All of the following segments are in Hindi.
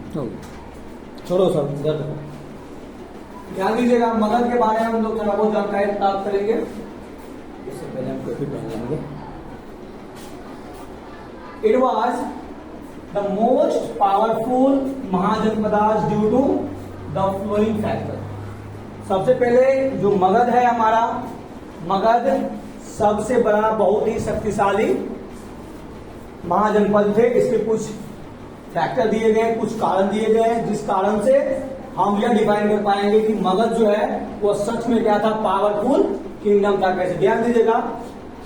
छोड़ो सब इधर। ध्यान दीजिएगा, मगध के बारे में हम लोग थोड़ा बहुत जानकारी प्राप्त करेंगे। इससे पहले हम कॉपी पहन लेंगे। It was the most powerful mahajanapadas due to the flowing factor. सबसे पहले जो मगध है हमारा, मगध सबसे बड़ा बहुत ही शक्तिशाली महाजनपद थे। इसके कुछ फैक्टर दिए गए, कुछ कारण दिए गए हैं, जिस कारण से हम यह डिफाइन कर पाएंगे कि मगध जो है वो सच में क्या था, पावरफुल किंगडम था। कैसे, ध्यान दीजिएगा,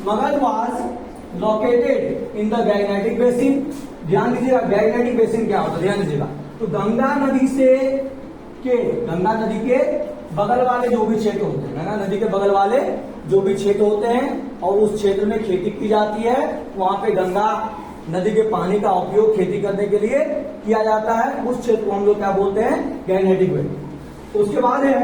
Magadh was located in the Gangetic basin. ध्यान दीजिएगा, गैंगेटिक बेसिन क्या होता है, ध्यान दीजिएगा। तो गंगा नदी के बगल वाले जो भी क्षेत्र होते हैं, गंगा नदी के बगल वाले जो भी क्षेत्र होते हैं और उस क्षेत्र में खेती की जाती है, वहां पे गंगा नदी के पानी का उपयोग खेती करने के लिए किया जाता है। उस क्षेत्र को हम लोग क्या बोलते हैं, गैंगेटिक बेसिन। उसके बाद है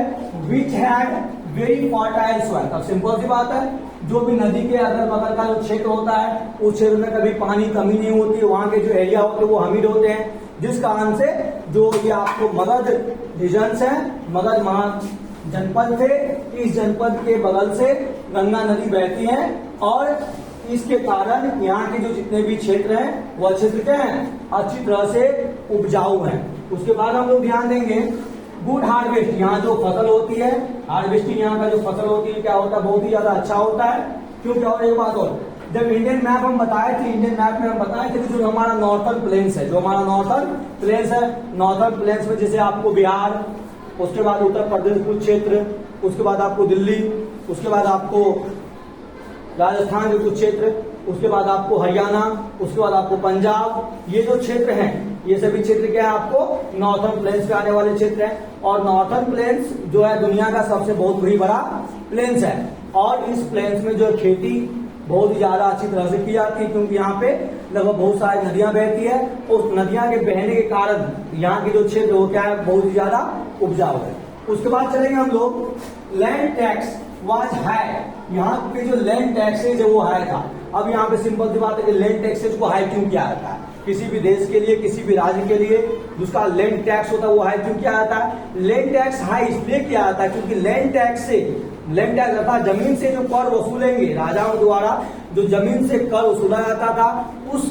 which had very fertile soil. अब सिंपल सी बात है, जो भी नदी के अगल बगल का जो क्षेत्र होता है उस क्षेत्र में कभी पानी कमी नहीं होती, वहां के जो एरिया होते हैं वो हमीर होते हैं, जिस कारण से जो ये आपको मगध रीजन्स है, मगध महाजनपद थे, इस जनपद के बगल से गंगा नदी बहती है और इसके कारण यहाँ के जो जितने भी क्षेत्र हैं वह क्षेत्र क्या है, अच्छी तरह से उपजाऊ हैं। उसके बाद हम लोग ध्यान देंगे गुड हार्वेस्ट। यहाँ जो फसल होती है, हार्वेस्टिंग यहाँ का जो फसल होती है क्या होता है, बहुत ही ज्यादा अच्छा होता है। क्योंकि और एक बात और, जब इंडियन मैप हम बताए थे, इंडियन मैप में हम बताए थे कि जो हमारा नॉर्थर्न प्लेन्स है, जो हमारा नॉर्थर्न प्लेन्स है, नॉर्थर्न प्लेन्स में जैसे आपको बिहार, उसके बाद उत्तर प्रदेश कुछ क्षेत्र, उसके बाद आपको दिल्ली, उसके बाद आपको राजस्थान के कुछ क्षेत्र, उसके बाद आपको हरियाणा, उसके बाद आपको पंजाब, ये जो क्षेत्र हैं ये सभी क्षेत्र क्या है, आपको नॉर्थर्न प्लेन्स पे आने वाले क्षेत्र हैं। और नॉर्थर्न प्लेन्स जो है दुनिया का सबसे बहुत बड़ा प्लेन्स है और इस प्लेन्स में जो खेती बहुत ही ज्यादा अच्छी तरह से की जाती है, क्योंकि यहाँ पे लगभग बहुत सारी नदियां बहती है। उस नदियां के बहने के कारण यहाँ के जो क्षेत्र वो क्या है, बहुत ही ज्यादा उपजाऊ है। उसके बाद चलेंगे हम लोग लैंड टैक्स वाज हाई। यहाँ पे जो लैंड टैक्सेज है वो हाई था। अब यहाँ पे सिंपल सी बात है कि लैंड टैक्सेज को हाई क्यों किया जाता है, किसी भी देश के लिए, किसी भी राज्य के लिए जिसका लैंड टैक्स होता है वो हाई क्यों किया जाता है। लैंड टैक्स हाई इसलिए किया जाता है क्योंकि लैंड टैक्स अर्थात जमीन से जो कर वसूलेंगे, राजाओं द्वारा जो जमीन से कर वसूला जाता था, उस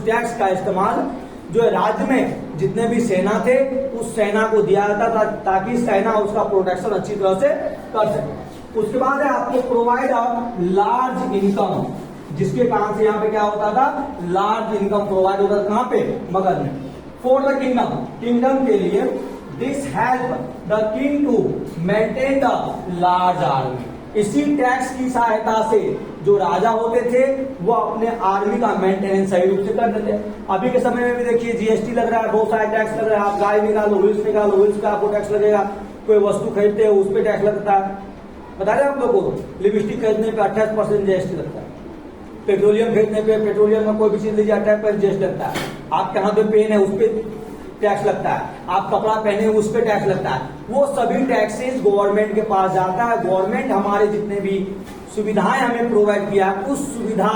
टैक्स का इस्तेमाल जो है राज्य में जितने भी सेना थे उस सेना को दिया जाता था, ताकि सेना उसका प्रोटेक्शन अच्छी तरह से कर सके। उसके बाद है आपको प्रोवाइड अ लार्ज इनकम, जिसके कारण से यहाँ पे क्या होता था, लार्ज इनकम प्रोवाइड होता था। कहाँ पे, मगध में। फॉर द किंगडम के लिए this help the king to maintain the large army. इसी टैक्स की सहायता से जो राजा होते थे वो अपने आर्मी का मेंटेनेंस सही रूप से करते थे। अभी के समय में भी देखिए जीएसटी लग रहा है, बहुत सारे टैक्स लग रहा है। आप गाय निकालो, व्हील्स निकालो, व्हील्स का आपको टैक्स लगेगा। कोई वस्तु खरीदते हो उस पर टैक्स लगता है। बता रहे आप लोगों को, लिपस्टिक खरीदने पे 28% जीएसटी लगता है। पेट्रोलियम खरीदने पे, पेट्रोलियम में कोई भी चीज लीजिए 28% जीएसटी लगता है। आप कहाँ पे पेन है उस पर टैक्स लगता है, आप कपड़ा पहने उस पर टैक्स लगता है। वो सभी टैक्सेस गवर्नमेंट के पास जाता है। गवर्नमेंट हमारे जितने भी सुविधाएं हमें प्रोवाइड किया उस सुविधा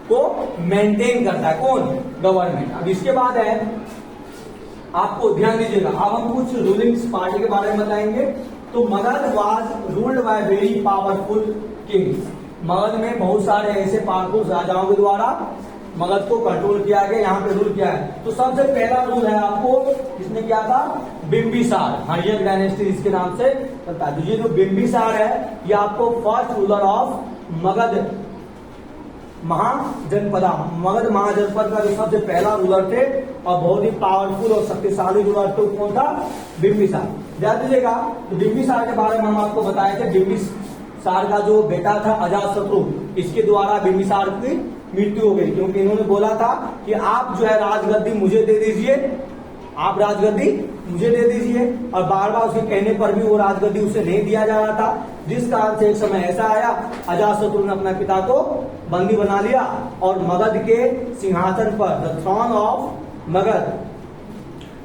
को मेंटेन करता है कौन, गवर्नमेंट। अब इसके बाद है आपको ध्यान दीजिएगा, अब हम कुछ रूलिंग पार्टी के बारे में बताएंगे। तो Magadh was ruled by very powerful Kings. Magadh में बहुत सारे ऐसे पावरफुल राजाओं के द्वारा मगध को कंट्रोल किया गया, यहाँ पे रूल किया है। तो सबसे पहला रूल है आपको किसने किया था, बिंबिसार, हाइयर डायनेस्टी इसके नाम से चलता है। तो ये जो बिंबिसार है ये आपको first ruler of Magadha Mahajanapada, Magadha Mahajanapada का जो सबसे पहला रूलर थे और बहुत ही पावरफुल और शक्तिशाली रूलर थे, कौन था, बिंबिसार। ध्यान दीजिएगा, तो बिंबिसार के बारे में हम आपको बताए थे। बिंबिसार का जो बेटा था अजातशत्रु, इसके द्वारा बिंबिसार की मृत्यु हो गई, क्योंकि इन्होंने बोला था कि आप जो है राजगद्दी मुझे दे दीजिए, आप राजगद्दी मुझे दे दीजिए। और बार बार उसके कहने पर भी वो राजगद्दी उसे नहीं दिया जा रहा था, जिस कारण से एक समय ऐसा आया अजातशत्रु ने अपने पिता को बंदी बना लिया और मगध के सिंहासन पर, द थ्रोन ऑफ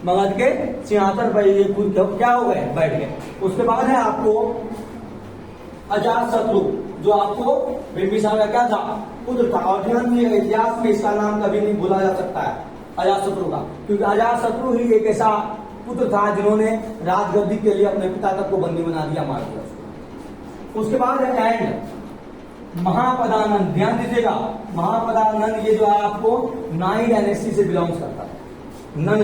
मगध के सिंहासन पर ये क्या हो गए, बैठ गए। उसके बाद है आपको अजातशत्रु, जो आपको बिंबिसार का क्या था, पुत्र था। और ध्यान दिए इतिहास में इसका नाम कभी नहीं भूला जा सकता है अजातशत्रु का, क्योंकि अजातशत्रु ही एक ऐसा पुत्र था जिन्होंने राजगद्दी के लिए अपने पिता तक को बंदी बना दिया, मार दिया उसको। उसके बाद है एंड महापदानंद। ध्यान दीजिएगा, महापदानंद ये जो है आपको नाई डायनेस्टी से बिलोंग्स करता है। नन